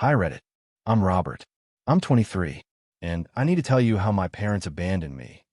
Hi Reddit. I'm Robert. I'm 23, and I need to tell you how my parents abandoned me.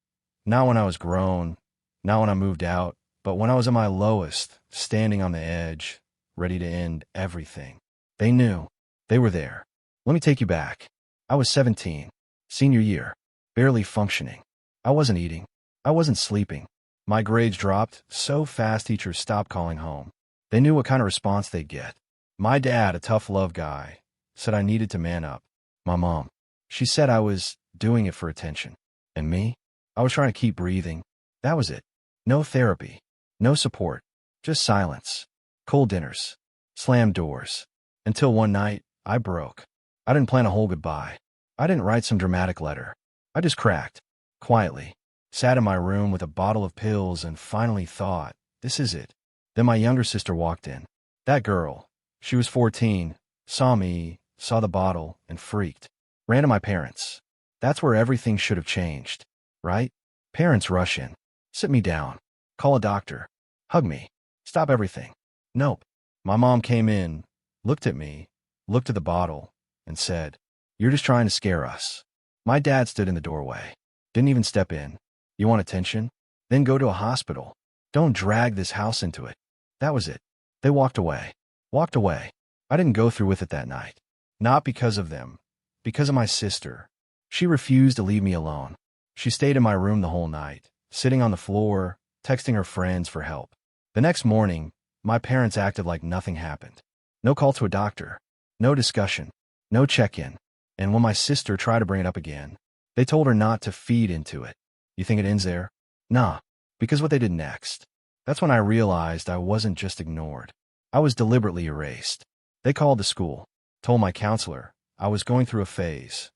Not when I was grown, not when I moved out, but when I was at my lowest, standing on the edge, ready to end everything. They knew. They were there. Let me take you back. I was 17, senior year, barely functioning. I wasn't eating. I wasn't sleeping. My grades dropped so fast teachers stopped calling home. They knew what kind of response they'd get. My dad, a tough love guy, said I needed to man up. My mom, she said I was doing it for attention. And me? I was trying to keep breathing. That was it. No therapy. No support. Just silence. Cold dinners. Slammed doors. Until one night, I broke. I didn't plan a whole goodbye. I didn't write some dramatic letter. I just cracked. Quietly. Sat in my room with a bottle of pills and finally thought, this is it. Then my younger sister walked in. That girl. She was 14, saw me, saw the bottle, and freaked. Ran to my parents. That's where everything should have changed, right? Parents rush in. Sit me down. Call a doctor. Hug me. Stop everything. Nope. My mom came in, looked at me, looked at the bottle, and said, "You're just trying to scare us." My dad stood in the doorway. Didn't even step in. "You want attention? Then go to a hospital. Don't drag this house into it." That was it. They walked away. Walked away. I didn't go through with it that night. Not because of them. Because of my sister. She refused to leave me alone. She stayed in my room the whole night, sitting on the floor, texting her friends for help. The next morning, my parents acted like nothing happened. No call to a doctor. No discussion. No check-in. And when my sister tried to bring it up again, they told her not to feed into it. You think it ends there? Nah. Because what they did next. That's when I realized I wasn't just ignored. I was deliberately erased. They called the school, told my counselor I was going through a phase,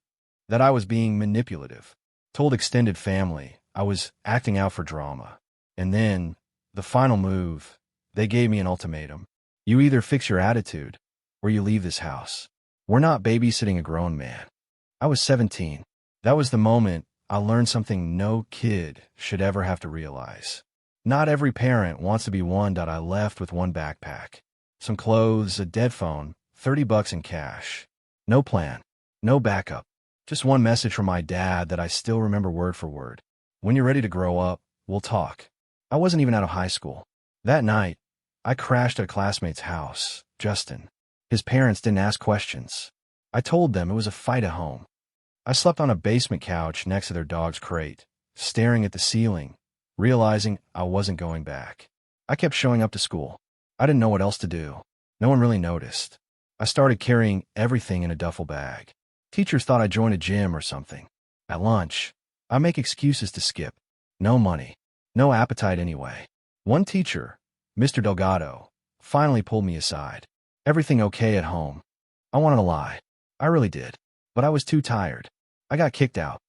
that I was being manipulative, told extended family I was acting out for drama. And then, the final move, they gave me an ultimatum. You either fix your attitude, or you leave this house. We're not babysitting a grown man. I was 17. That was the moment I learned something no kid should ever have to realize. Not every parent wants to be one. I left with one backpack, some clothes, a dead phone, $30 in cash. No plan, no backup. Just one message from my dad that I still remember word for word. When you're ready to grow up, we'll talk. I wasn't even out of high school. That night, I crashed at a classmate's house, Justin. His parents didn't ask questions. I told them it was a fight at home. I slept on a basement couch next to their dog's crate, staring at the ceiling, realizing I wasn't going back. I kept showing up to school. I didn't know what else to do. No one really noticed. I started carrying everything in a duffel bag. Teachers thought I joined a gym or something. At lunch, I make excuses to skip. No money. No appetite anyway. One teacher, Mr. Delgado, finally pulled me aside. Everything okay at home? I wanted to lie. I really did. But I was too tired. I got kicked out.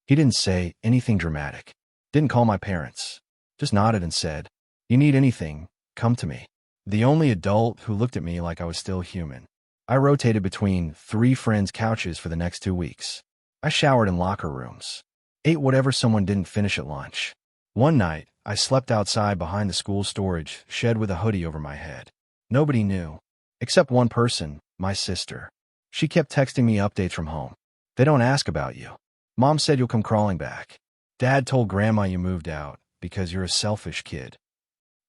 He didn't say anything dramatic. Didn't call my parents. Just nodded and said, "You need anything, come to me." The only adult who looked at me like I was still human. I rotated between 3 friends' couches for the next 2 weeks. I showered in locker rooms. Ate whatever someone didn't finish at lunch. One night, I slept outside behind the school storage shed with a hoodie over my head. Nobody knew. Except one person, my sister. She kept texting me updates from home. "They don't ask about you. Mom said you'll come crawling back. Dad told Grandma you moved out because you're a selfish kid."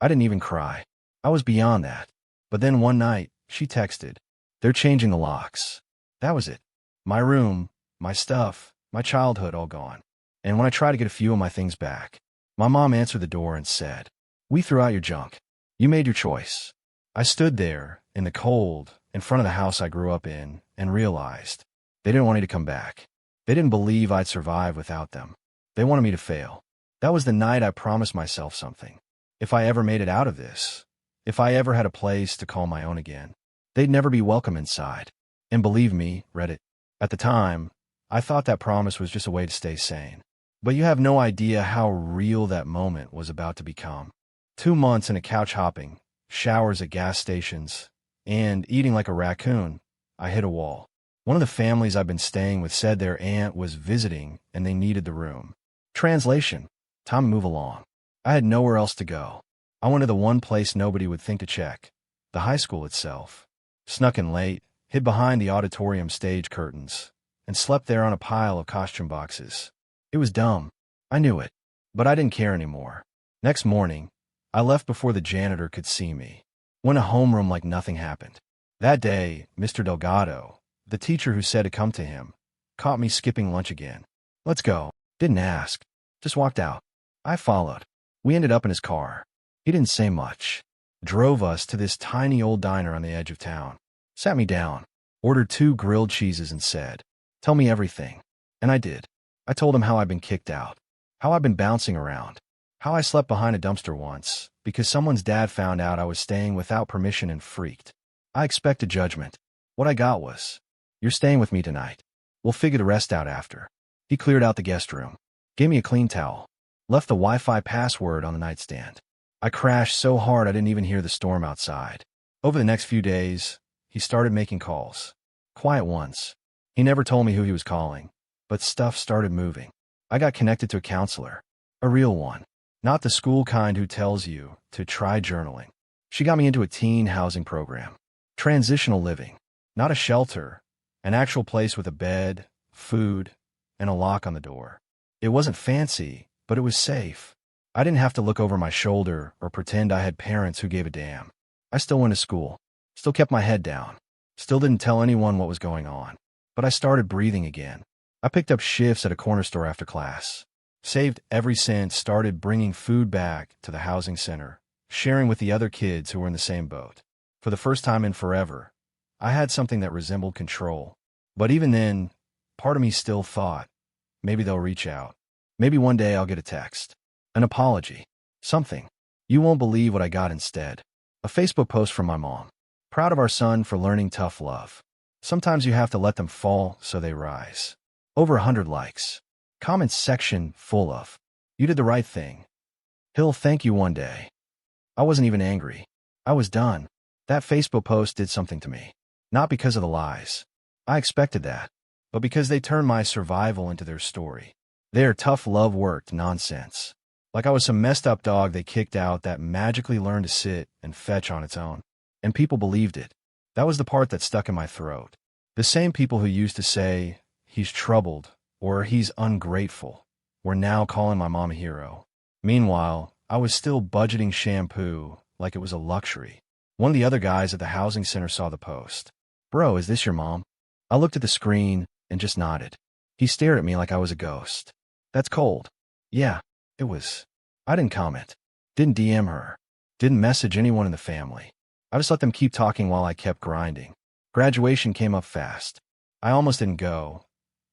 I didn't even cry. I was beyond that. But then one night, she texted, "They're changing the locks." That was it. My room, my stuff, my childhood all gone. And when I tried to get a few of my things back, my mom answered the door and said, "We threw out your junk. You made your choice." I stood there, in the cold, in front of the house I grew up in, and realized they didn't want me to come back. They didn't believe I'd survive without them. They wanted me to fail. That was the night I promised myself something. If I ever made it out of this, if I ever had a place to call my own again, they'd never be welcome inside. And believe me, Reddit, at the time, I thought that promise was just a way to stay sane. But you have no idea how real that moment was about to become. 2 months in a couch hopping, showers at gas stations, and eating like a raccoon, I hit a wall. One of the families I've been staying with said their aunt was visiting and they needed the room. Translation: time to move along. I had nowhere else to go. I went to the one place nobody would think to check, the high school itself. Snuck in late, hid behind the auditorium stage curtains, and slept there on a pile of costume boxes. It was dumb. I knew it. But I didn't care anymore. Next morning, I left before the janitor could see me. Went to homeroom like nothing happened. That day, Mr. Delgado, the teacher who said to come to him, caught me skipping lunch again. Let's go. Didn't ask. Just walked out. I followed. We ended up in his car. He didn't say much. Drove us to this tiny old diner on the edge of town. Sat me down. Ordered 2 grilled cheeses and said, "Tell me everything." And I did. I told him how I'd been kicked out. How I'd been bouncing around. How I slept behind a dumpster once because someone's dad found out I was staying without permission and freaked. I expected judgment. What I got was, "You're staying with me tonight. We'll figure the rest out after." He cleared out the guest room. Gave me a clean towel. Left the Wi-Fi password on the nightstand. I crashed so hard I didn't even hear the storm outside. Over the next few days, he started making calls. Quiet ones. He never told me who he was calling, but stuff started moving. I got connected to a counselor. A real one. Not the school kind who tells you to try journaling. She got me into a teen housing program. Transitional living. Not a shelter. An actual place with a bed, food, and a lock on the door. It wasn't fancy, but it was safe. I didn't have to look over my shoulder or pretend I had parents who gave a damn. I still went to school. Still kept my head down. Still didn't tell anyone what was going on. But I started breathing again. I picked up shifts at a corner store after class. Saved every cent, started bringing food back to the housing center, sharing with the other kids who were in the same boat. For the first time in forever, I had something that resembled control. But even then, part of me still thought, maybe they'll reach out. Maybe one day I'll get a text. An apology. Something. You won't believe what I got instead. A Facebook post from my mom. Proud of our son for learning tough love. Sometimes you have to let them fall so they rise. Over 100 likes. Comments section full of, "You did the right thing. He'll thank you one day." I wasn't even angry. I was done. That Facebook post did something to me. Not because of the lies. I expected that. But because they turned my survival into their story. Their tough love worked nonsense. Like I was some messed up dog they kicked out that magically learned to sit and fetch on its own. And people believed it. That was the part that stuck in my throat. The same people who used to say, "He's troubled," or "He's ungrateful," were now calling my mom a hero. Meanwhile, I was still budgeting shampoo like it was a luxury. One of the other guys at the housing center saw the post. "Bro, is this your mom?" I looked at the screen and just nodded. He stared at me like I was a ghost. "That's cold." Yeah, it was. I didn't comment. Didn't DM her. Didn't message anyone in the family. I just let them keep talking while I kept grinding. Graduation came up fast. I almost didn't go,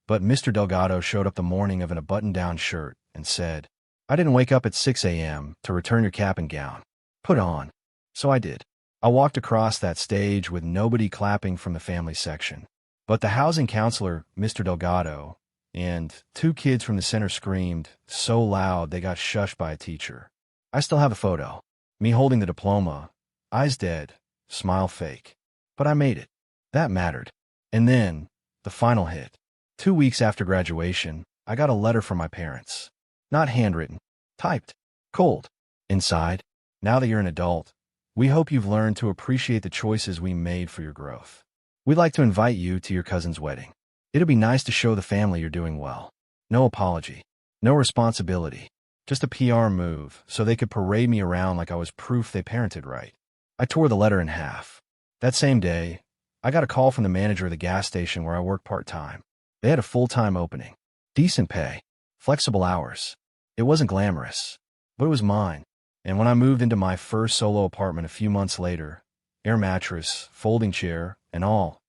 but Mr. Delgado showed up the morning of in a button-down shirt and said, "I didn't wake up at 6 a.m. to return your cap and gown. Put on." So I did. I walked across that stage with nobody clapping from the family section. But the housing counselor, Mr. Delgado, and 2 kids from the center screamed so loud they got shushed by a teacher. I still have a photo. Me holding the diploma, eyes dead, smile fake. But I made it. That mattered. And then, the final hit. 2 weeks after graduation, I got a letter from my parents. Not handwritten. Typed. Cold. Inside, "Now that you're an adult, we hope you've learned to appreciate the choices we made for your growth. We'd like to invite you to your cousin's wedding. It'll be nice to show the family you're doing well. No apology. No responsibility. Just a PR move so they could parade me around like I was proof they parented right." I tore the letter in half. That same day, I got a call from the manager of the gas station where I worked part-time. They had a full-time opening. Decent pay. Flexible hours. It wasn't glamorous, but it was mine. And when I moved into my first solo apartment a few months later, air mattress, folding chair, and all,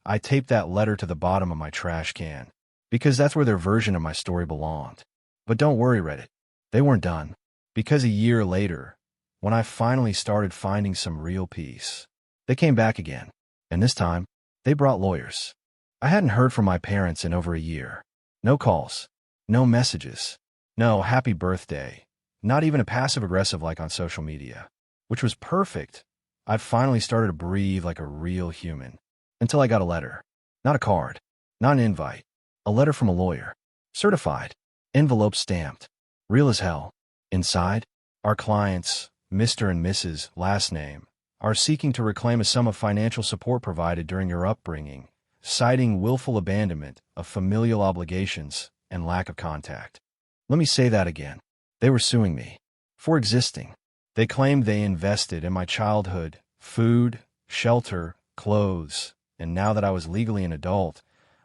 I taped that letter to the bottom of my trash can, because that's where their version of my story belonged. But don't worry, Reddit. They weren't done. Because a year later, when I finally started finding some real peace, they came back again. And this time, they brought lawyers. I hadn't heard from my parents in over a year. No calls. No messages. No happy birthday. Not even a passive-aggressive like on social media. Which was perfect. I'd finally started to breathe like a real human. Until I got a letter. Not a card. Not an invite. A letter from a lawyer. Certified. Envelope stamped. Real as hell. Inside, our clients, Mr. and Mrs. last name, are seeking to reclaim a sum of financial support provided during your upbringing, citing willful abandonment of familial obligations and lack of contact. Let me say that again. They were suing me for existing. They claimed they invested in my childhood, food, shelter, clothes, and now that I was legally an adult,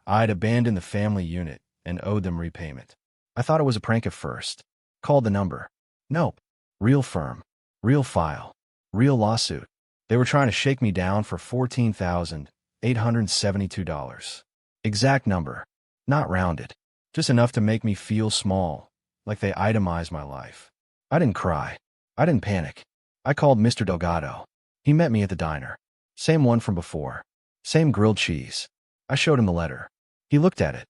I'd abandoned the family unit and owed them repayment. I thought it was a prank at first. Called the number. Nope. Real firm. Real file. Real lawsuit. They were trying to shake me down for $14,872. Exact number. Not rounded. Just enough to make me feel small, like they itemized my life. I didn't cry. I didn't panic. I called Mr. Delgado. He met me at the diner. Same one from before. Same grilled cheese. I showed him the letter. He looked at it,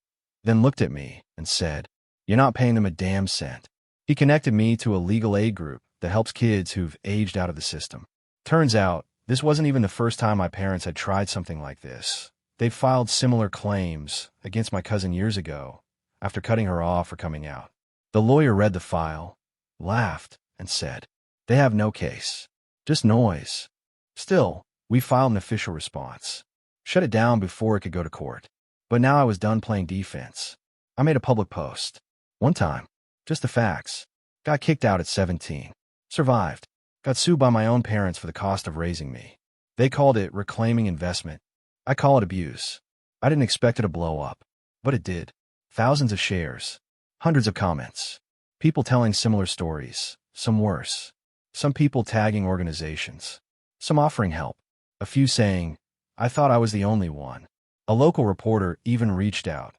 then looked at me and said, "You're not paying them a damn cent." He connected me to a legal aid group that helps kids who've aged out of the system. Turns out, this wasn't even the first time my parents had tried something like this. They'd filed similar claims against my cousin years ago after cutting her off for coming out. The lawyer read the file, laughed, and said, "They have no case. Just noise." Still, we filed an official response. Shut it down before it could go to court. But now I was done playing defense. I made a public post. One time. Just the facts. Got kicked out at 17. Survived. Got sued by my own parents for the cost of raising me. They called it reclaiming investment. I call it abuse. I didn't expect it to blow up. But it did. Thousands of shares. Hundreds of comments. People telling similar stories. Some worse. Some people tagging organizations. Some offering help. A few saying, "I thought I was the only one." A local reporter even reached out.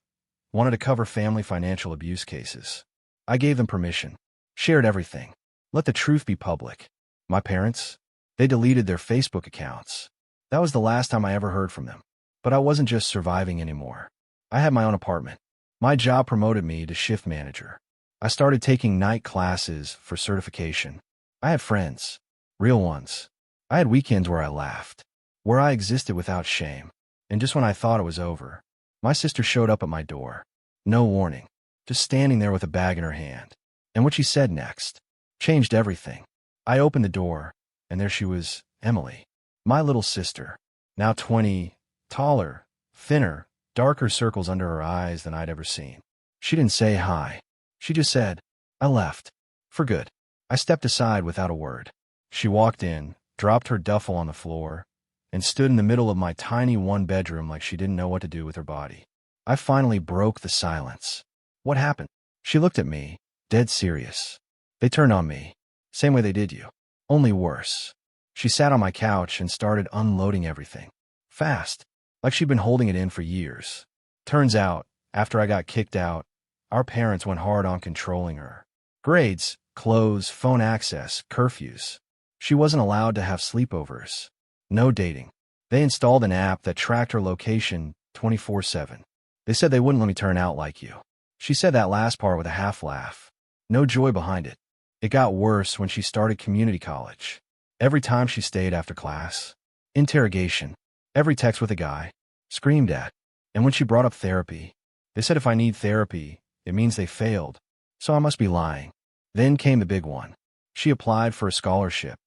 Wanted to cover family financial abuse cases. I gave them permission. Shared everything. Let the truth be public. My parents? They deleted their Facebook accounts. That was the last time I ever heard from them. But I wasn't just surviving anymore. I had my own apartment. My job promoted me to shift manager. I started taking night classes for certification. I had friends. Real ones. I had weekends where I laughed. Where I existed without shame. And just when I thought it was over, my sister showed up at my door. No warning. Just standing there with a bag in her hand. And what she said next changed everything. I opened the door, and there she was, Emily. My little sister. Now 20, taller, thinner, darker circles under her eyes than I'd ever seen. She didn't say hi. She just said, "I left. For good." I stepped aside without a word. She walked in, dropped her duffel on the floor, and stood in the middle of my tiny one-bedroom like she didn't know what to do with her body. I finally broke the silence. "What happened?" She looked at me, dead serious. "They turned on me. Same way they did you. Only worse." She sat on my couch and started unloading everything. Fast. Like she'd been holding it in for years. Turns out, after I got kicked out, our parents went hard on controlling her. Grades, clothes, phone access, curfews. She wasn't allowed to have sleepovers. No dating. They installed an app that tracked her location 24/7. They said they wouldn't let me turn out like you. She said that last part with a half laugh. No joy behind it. It got worse when she started community college. Every time she stayed after class. Interrogation. Every text with a guy. Screamed at. And when she brought up therapy, they said if I need therapy, it means they failed. So I must be lying. Then came the big one. She applied for a scholarship.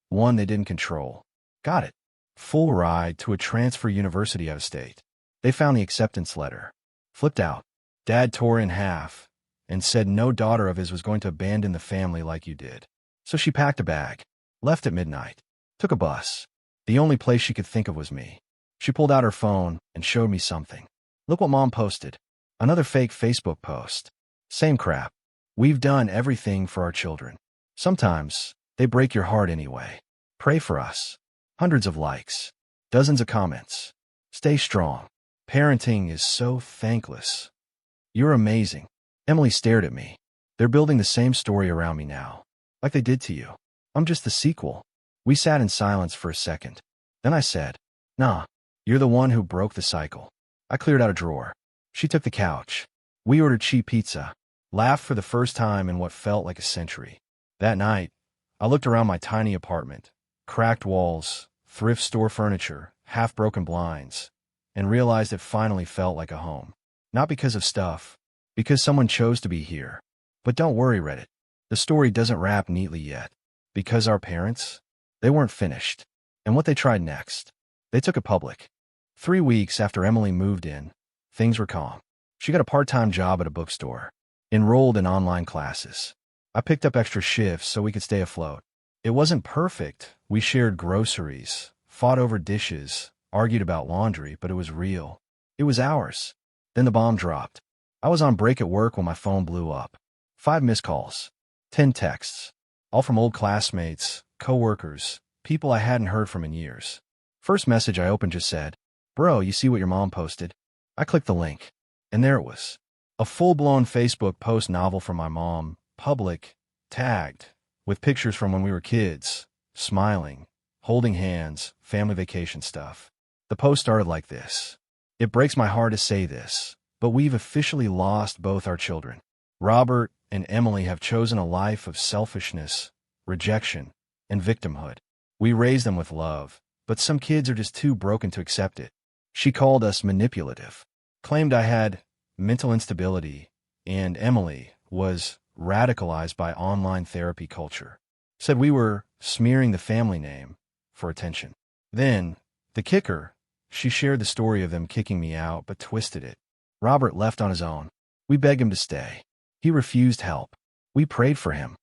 One they didn't control. Got it. Full ride to a transfer university out of state. They found the acceptance letter. Flipped out. Dad tore in half and said no daughter of his was going to abandon the family like you did. So she packed a bag. Left at midnight. Took a bus. The only place she could think of was me. She pulled out her phone and showed me something. Look what Mom posted. Another fake Facebook post. Same crap. We've done everything for our children. Sometimes they break your heart anyway. Pray for us. Hundreds of likes. Dozens of comments. Stay strong. Parenting is so thankless. You're amazing. Emily stared at me. They're building the same story around me now. Like they did to you. I'm just the sequel. We sat in silence for a second. Then I said, "Nah, you're the one who broke the cycle." I cleared out a drawer. She took the couch. We ordered cheap pizza. Laughed for the first time in what felt like a century. That night, I looked around my tiny apartment. Cracked walls, thrift store furniture, half-broken blinds, and realized it finally felt like a home. Not because of stuff, because someone chose to be here. But don't worry, Reddit. The story doesn't wrap neatly yet. Because our parents, they weren't finished. And what they tried next. They took it public. 3 weeks after Emily moved in, things were calm. She got a part-time job at a bookstore, enrolled in online classes. I picked up extra shifts so we could stay afloat. It wasn't perfect. We shared groceries, fought over dishes, argued about laundry, but it was real. It was ours. Then the bomb dropped. I was on break at work when my phone blew up. 5 missed calls, 10 texts, all from old classmates, coworkers, people I hadn't heard from in years. First message I opened just said, "Bro, you see what your mom posted?" I clicked the link, and there it was. A full-blown Facebook post novel from my mom, public, tagged, with pictures from when we were kids, smiling, holding hands, family vacation stuff. The post started like this. "It breaks my heart to say this, but we've officially lost both our children. Robert and Emily have chosen a life of selfishness, rejection, and victimhood. We raised them with love, but some kids are just too broken to accept it." She called us manipulative, claimed I had mental instability, and Emily was radicalized by online therapy culture. Said we were smearing the family name for attention. Then, the kicker, she shared the story of them kicking me out but twisted it. Robert left on his own. We begged him to stay. He refused help. We prayed for him.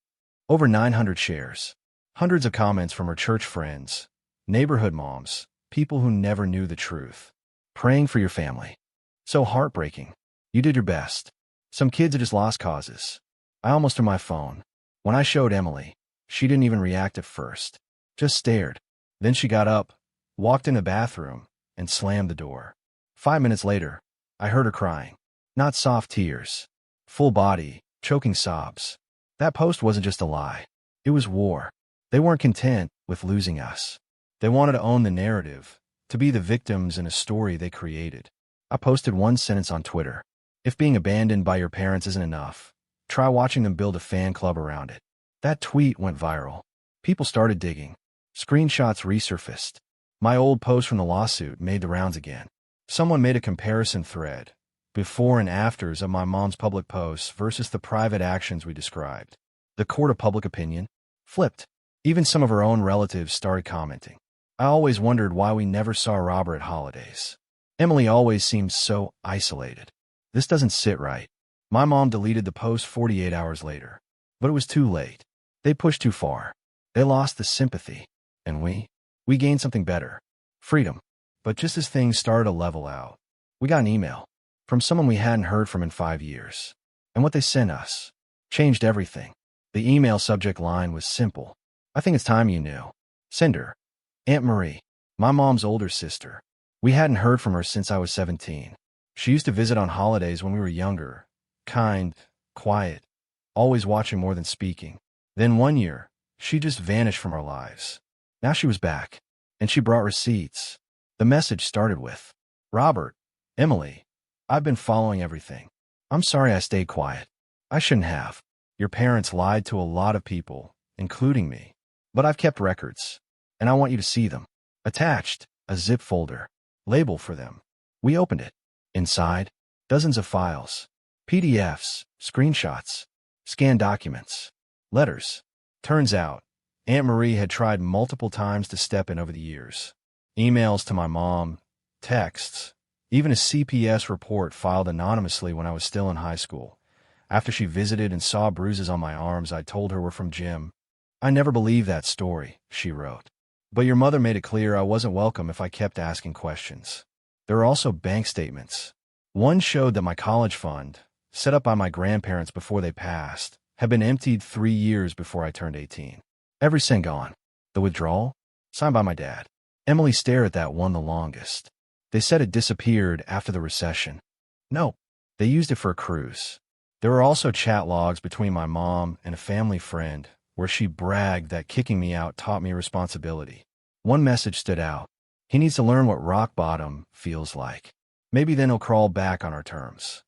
Over 900 shares. Hundreds of comments from her church friends, neighborhood moms, people who never knew the truth. Praying for your family. So heartbreaking. You did your best. Some kids are just lost causes. I almost threw my phone. When I showed Emily, she didn't even react at first. Just stared. Then she got up, walked in the bathroom, and slammed the door. 5 minutes later, I heard her crying. Not soft tears. Full body, choking sobs. That post wasn't just a lie. It was war. They weren't content with losing us. They wanted to own the narrative, to be the victims in a story they created. I posted one sentence on Twitter. If being abandoned by your parents isn't enough, try watching them build a fan club around it. That tweet went viral. People started digging. Screenshots resurfaced. My old post from the lawsuit made the rounds again. Someone made a comparison thread, before and afters of my mom's public posts versus the private actions we described. The court of public opinion flipped. Even some of her own relatives started commenting. I always wondered why we never saw Robert at holidays. Emily always seemed so isolated. This doesn't sit right. My mom deleted the post 48 hours later. But it was too late. They pushed too far. They lost the sympathy. And we gained something better. Freedom. But just as things started to level out, we got an email from someone we hadn't heard from in 5 years. And what they sent us changed everything. The email subject line was simple. "I think it's time you knew. Sender. Aunt Marie, my mom's older sister. We hadn't heard from her since I was 17. She used to visit on holidays when we were younger. Kind, quiet, always watching more than speaking. Then one year, she just vanished from our lives. Now she was back, and she brought receipts." The message started with, "Robert, Emily, I've been following everything. I'm sorry I stayed quiet. I shouldn't have. Your parents lied to a lot of people, including me. But I've kept records, and I want you to see them." Attached, a zip folder, label for them. We opened it. Inside, dozens of files, PDFs, screenshots, scanned documents, letters. Turns out, Aunt Marie had tried multiple times to step in over the years. Emails to my mom, texts, even a CPS report filed anonymously when I was still in high school. After she visited and saw bruises on my arms I told her were from Jim. "I never believed that story," she wrote. "But your mother made it clear I wasn't welcome if I kept asking questions." There are also bank statements. One showed that my college fund, set up by my grandparents before they passed, had been emptied 3 years before I turned 18. Every cent gone. The withdrawal? Signed by my dad. Emily stared at that one the longest. They said it disappeared after the recession. No, they used it for a cruise. There were also chat logs between my mom and a family friend where she bragged that kicking me out taught me responsibility. One message stood out. "He needs to learn what rock bottom feels like. Maybe then he'll crawl back on our terms."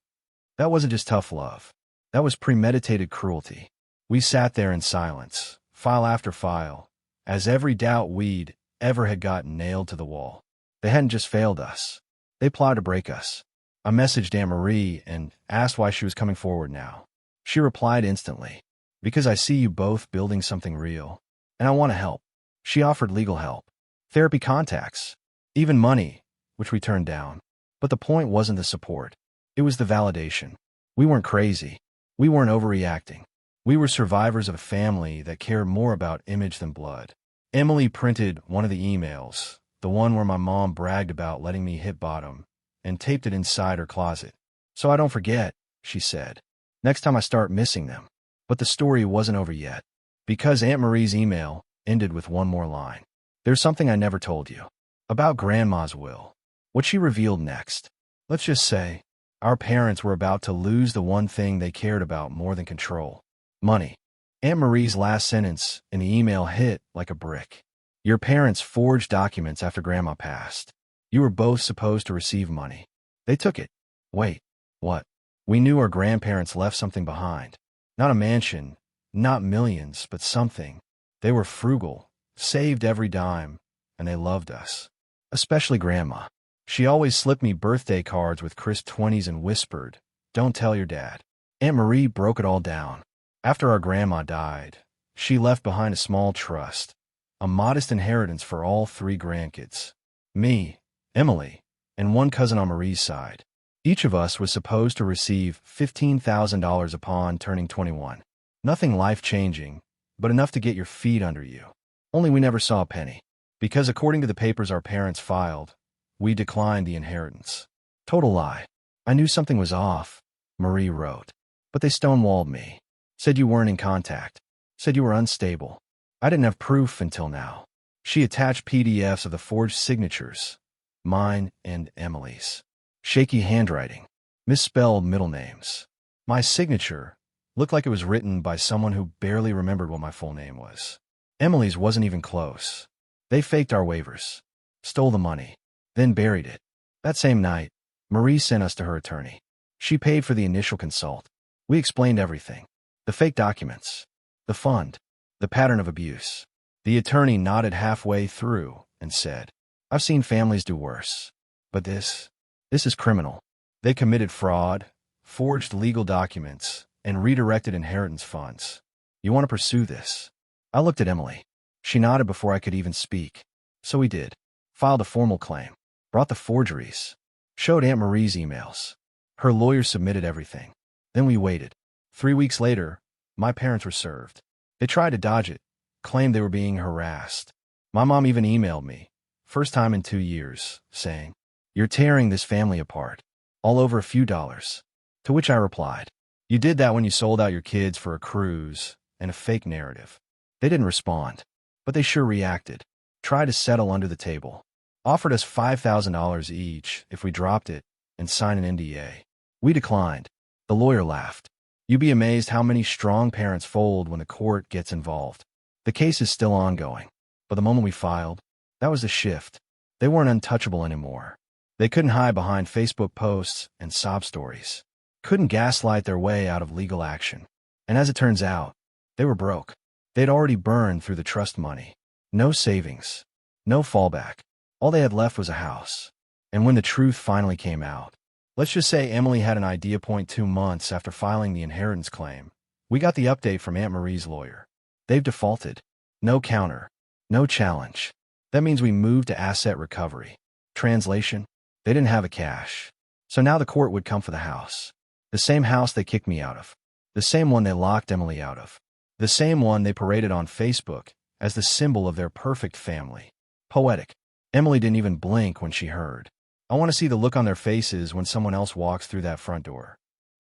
That wasn't just tough love. That was premeditated cruelty. We sat there in silence, file after file, as every doubt we'd ever had gotten nailed to the wall. They hadn't just failed us. They plotted to break us. I messaged Aunt Marie and asked why she was coming forward now. She replied instantly, "Because I see you both building something real, and I want to help." She offered legal help. therapy contacts, even money, which we turned down. But the point wasn't the support. It was the validation. We weren't crazy. We weren't overreacting. We were survivors of a family that cared more about image than blood. Emily printed one of the emails, the one where my mom bragged about letting me hit bottom, and taped it inside her closet. "So I don't forget," she said. "Next time I start missing them." But the story wasn't over yet, because Aunt Marie's email ended with one more line. "There's something I never told you about Grandma's will." What she revealed next. Let's just say, our parents were about to lose the one thing they cared about more than control: money. Aunt Marie's last sentence in the email hit like a brick. "Your parents forged documents after Grandma passed. You were both supposed to receive money. They took it." Wait, what? We knew our grandparents left something behind. Not a mansion, not millions, but something. They were frugal, saved every dime, and they loved us. Especially Grandma. She always slipped me birthday cards with crisp 20s and whispered, "Don't tell your dad." Aunt Marie broke it all down. After our grandma died, she left behind a small trust, a modest inheritance for all 3 grandkids. Me, Emily, and one cousin on Marie's side. Each of us was supposed to receive $15,000 upon turning 21. Nothing life-changing, but enough to get your feet under you. Only we never saw a penny. Because according to the papers our parents filed, we declined the inheritance. Total lie. I knew something was off, Marie wrote. But they stonewalled me. Said you weren't in contact. Said you were unstable. I didn't have proof until now. She attached PDFs of the forged signatures, mine and Emily's. Shaky handwriting. Misspelled middle names. My signature looked like it was written by someone who barely remembered what my full name was. Emily's wasn't even close. They faked our waivers, stole the money, then buried it. That same night, Marie sent us to her attorney. She paid for the initial consult. We explained everything. The fake documents, the fund, the pattern of abuse. The attorney nodded halfway through and said, "I've seen families do worse. But this is criminal. They committed fraud, forged legal documents, and redirected inheritance funds. You want to pursue this?" I looked at Emily. She nodded before I could even speak. So we did. Filed a formal claim. Brought the forgeries. Showed Aunt Marie's emails. Her lawyer submitted everything. Then we waited. 3 weeks later, my parents were served. They tried to dodge it, claimed they were being harassed. My mom even emailed me, first time in 2 years, saying, "You're tearing this family apart. All over a few dollars." To which I replied, "You did that when you sold out your kids for a cruise and a fake narrative." They didn't respond, but they sure reacted. Tried to settle under the table. Offered us $5,000 each if we dropped it and signed an NDA. We declined. The lawyer laughed. You'd be amazed how many strong parents fold when the court gets involved. The case is still ongoing. But the moment we filed, that was the shift. They weren't untouchable anymore. They couldn't hide behind Facebook posts and sob stories. Couldn't gaslight their way out of legal action. And as it turns out, they were broke. They'd already burned through the trust money. No savings. No fallback. All they had left was a house. And when the truth finally came out, let's just say Emily had an idea point 2 months after filing the inheritance claim, we got the update from Aunt Marie's lawyer. They've defaulted. No counter. No challenge. That means we moved to asset recovery. Translation? They didn't have a cash. So now the court would come for the house. The same house they kicked me out of. The same one they locked Emily out of. The same one they paraded on Facebook as the symbol of their perfect family. Poetic. Emily didn't even blink when she heard. I want to see the look on their faces when someone else walks through that front door.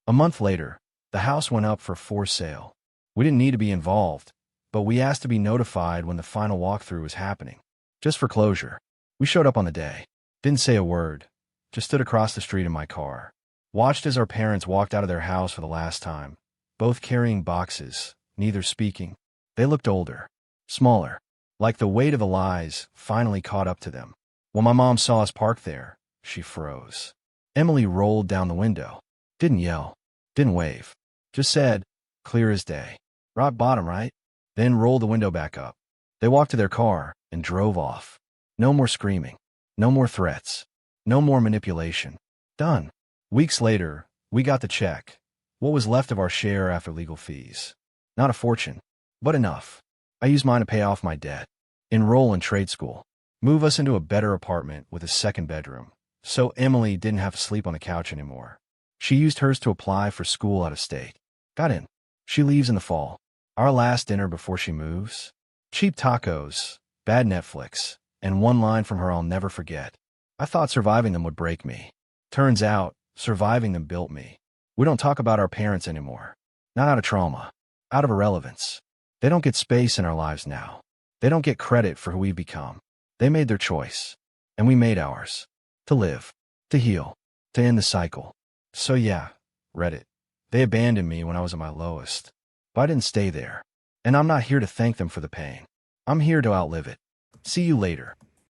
A month later, the house went up for sale. We didn't need to be involved, but we asked to be notified when the final walkthrough was happening. Just for closure. We showed up on the day. Didn't say a word. Just stood across the street in my car. Watched as our parents walked out of their house for the last time, both carrying boxes, neither speaking. They looked older, smaller, like the weight of the lies finally caught up to them. When my mom saw us parked there, she froze. Emily rolled down the window. Didn't yell. Didn't wave. Just said, clear as day, "Rock bottom, right?" Then rolled the window back up. They walked to their car and drove off. No more screaming. No more threats. No more manipulation. Done. Weeks later, we got the check. What was left of our share after legal fees. Not a fortune, but enough. I used mine to pay off my debt. Enroll in trade school. Move us into a better apartment with a second bedroom, so Emily didn't have to sleep on the couch anymore. She used hers to apply for school out of state. Got in. She leaves in the fall. Our last dinner before she moves. Cheap tacos, bad Netflix, and one line from her I'll never forget. I thought surviving them would break me. Turns out, surviving them built me. We don't talk about our parents anymore. Not out of trauma. Out of irrelevance. They don't get space in our lives now. They don't get credit for who we've become. They made their choice. And we made ours. To live. To heal. To end the cycle. So yeah, Reddit. They abandoned me when I was at my lowest. But I didn't stay there. And I'm not here to thank them for the pain. I'm here to outlive it. See you later.